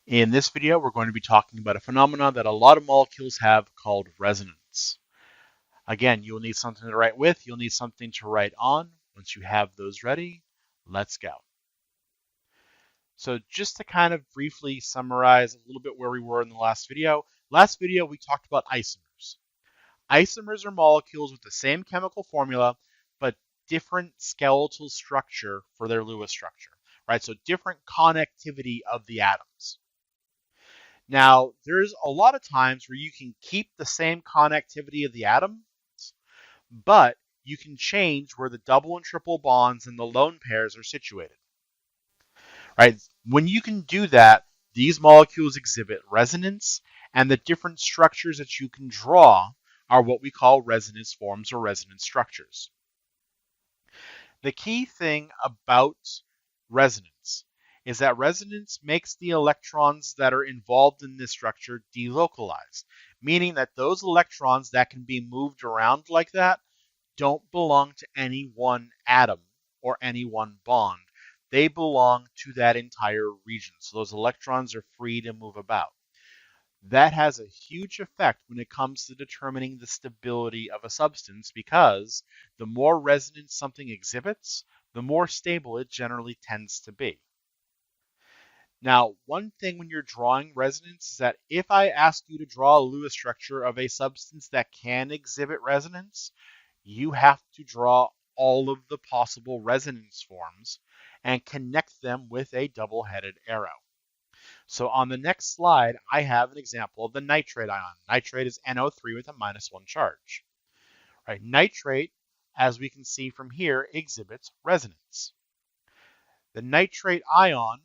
In this video, we're going to be talking about a phenomenon that a lot of molecules have called resonance. Again, you'll need something to write with, you'll need something to write on. Once you have those ready, let's go. So just to kind of briefly summarize a little bit where we were in the last video we talked about isomers. Isomers are molecules with the same chemical formula, but different skeletal structure for their Lewis structure, right? So different connectivity of the atoms. Now, there's a lot of times where you can keep the same connectivity of the atoms, but you can change where the double and triple bonds and the lone pairs are situated. Right? When you can do that, these molecules exhibit resonance, and the different structures that you can draw are what we call resonance forms or resonance structures. The key thing about resonance is that resonance makes the electrons that are involved in this structure delocalized, meaning that those electrons that can be moved around like that don't belong to any one atom or any one bond. They belong to that entire region. So those electrons are free to move about. That has a huge effect when it comes to determining the stability of a substance, because the more resonance something exhibits, the more stable it generally tends to be. Now, one thing when you're drawing resonance is that if I ask you to draw a Lewis structure of a substance that can exhibit resonance, you have to draw all of the possible resonance forms and connect them with a double-headed arrow. So on the next slide, I have an example of the nitrate ion. Nitrate is NO3 with a -1 charge. Right? Nitrate, as we can see from here, exhibits resonance. The nitrate ion,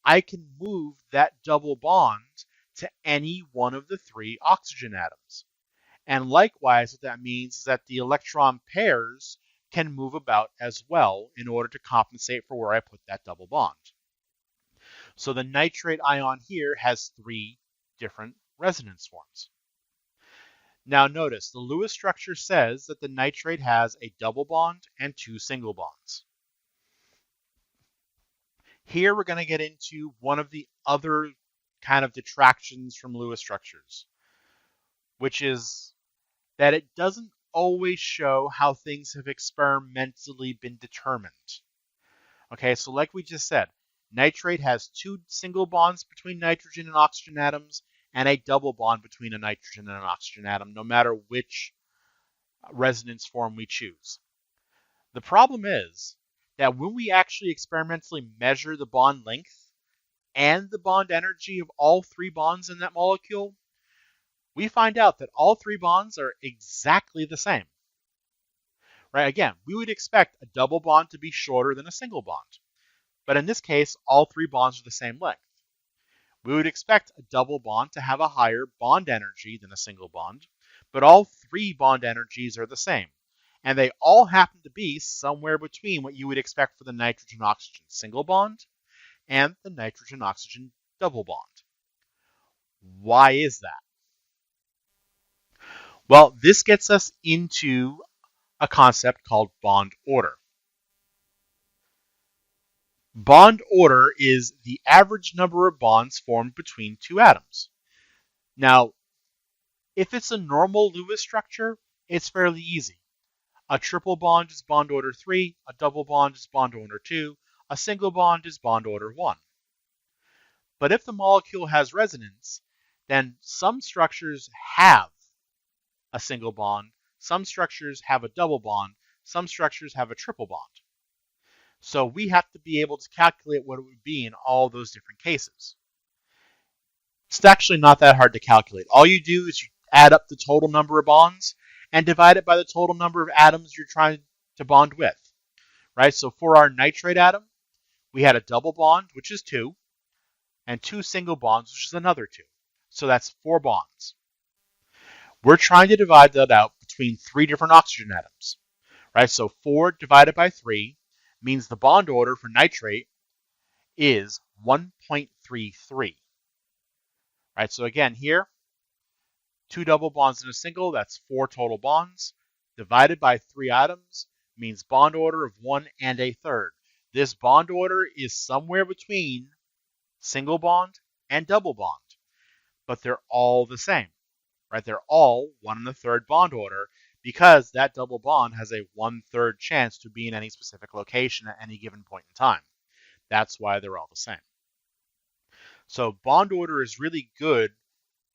I can move that double bond to any one of the 3 oxygen atoms. And likewise, what that means is that the electron pairs can move about as well in order to compensate for where I put that double bond. So the nitrate ion here has 3 different resonance forms. Now notice, the Lewis structure says that the nitrate has a double bond and 2 single bonds. Here we're going to get into one of the other kind of detractions from Lewis structures, which is that it doesn't always show how things have experimentally been determined. Okay, so like we just said, nitrate has 2 single bonds between nitrogen and oxygen atoms and a double bond between a nitrogen and an oxygen atom, no matter which resonance form we choose. The problem is that when we actually experimentally measure the bond length and the bond energy of all 3 bonds in that molecule, we find out that all 3 bonds are exactly the same. Right? Again, we would expect a double bond to be shorter than a single bond. But in this case, all 3 bonds are the same length. We would expect a double bond to have a higher bond energy than a single bond, but all 3 bond energies are the same. And they all happen to be somewhere between what you would expect for the nitrogen-oxygen single bond and the nitrogen-oxygen double bond. Why is that? Well, this gets us into a concept called bond order. Bond order is the average number of bonds formed between 2 atoms. Now, if it's a normal Lewis structure, it's fairly easy. A triple bond is bond order 3, a double bond is bond order 2, a single bond is bond order 1. But if the molecule has resonance, then some structures have a single bond, some structures have a double bond, some structures have a triple bond. So we have to be able to calculate what it would be in all those different cases. It's actually not that hard to calculate. All you do is you add up the total number of bonds and divide it by the total number of atoms you're trying to bond with. Right? So for our nitrate atom, we had a double bond, which is 2, and 2 single bonds, which is another 2. So that's 4 bonds. We're trying to divide that out between 3 different oxygen atoms. Right? So 4 divided by 3 means the bond order for nitrate is 1.33. Right? So again, here, 2 double bonds and a single, that's 4 total bonds. Divided by 3 atoms means bond order of 1 1/3. This bond order is somewhere between single bond and double bond, but they're all the same, right? They're all 1 1/3 bond order because that double bond has a 1/3 chance to be in any specific location at any given point in time. That's why they're all the same. So bond order is really good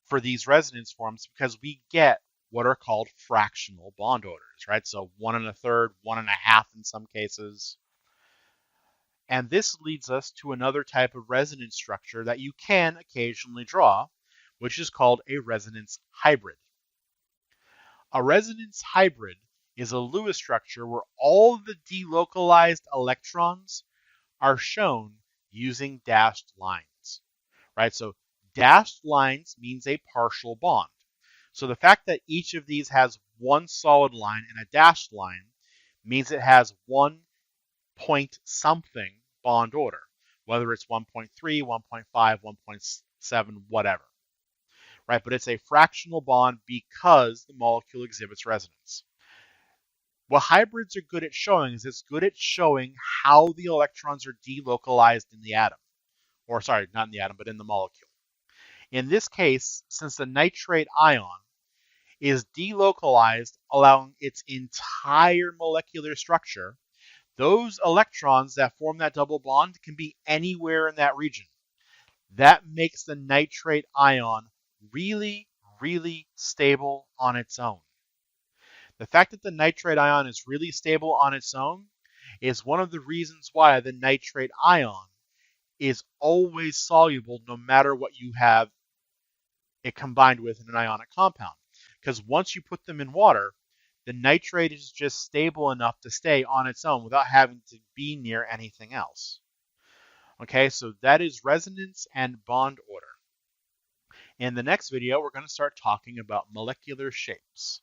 for these resonance forms because we get what are called fractional bond orders, right? So 1 1/3, 1 1/2 in some cases. And this leads us to another type of resonance structure that you can occasionally draw, which is called a resonance hybrid. A resonance hybrid is a Lewis structure where all the delocalized electrons are shown using dashed lines, right? So dashed lines means a partial bond. So the fact that each of these has one solid line and a dashed line means it has 1 point something bond order, whether it's 1.3, 1.5, 1.7, whatever, right? But it's a fractional bond because the molecule exhibits resonance. What hybrids are good at showing is it's good at showing how the electrons are delocalized in the atom, or sorry, not in the atom, but in the molecule. In this case, since the nitrate ion is delocalized, allowing its entire molecular structure, those electrons that form that double bond can be anywhere in that region. That makes the nitrate ion really, really stable on its own. The fact that the nitrate ion is really stable on its own is one of the reasons why the nitrate ion is always soluble no matter what you have it combined with in an ionic compound. Because once you put them in water, the nitrate is just stable enough to stay on its own without having to be near anything else. Okay, so that is resonance and bond order. In the next video, we're going to start talking about molecular shapes.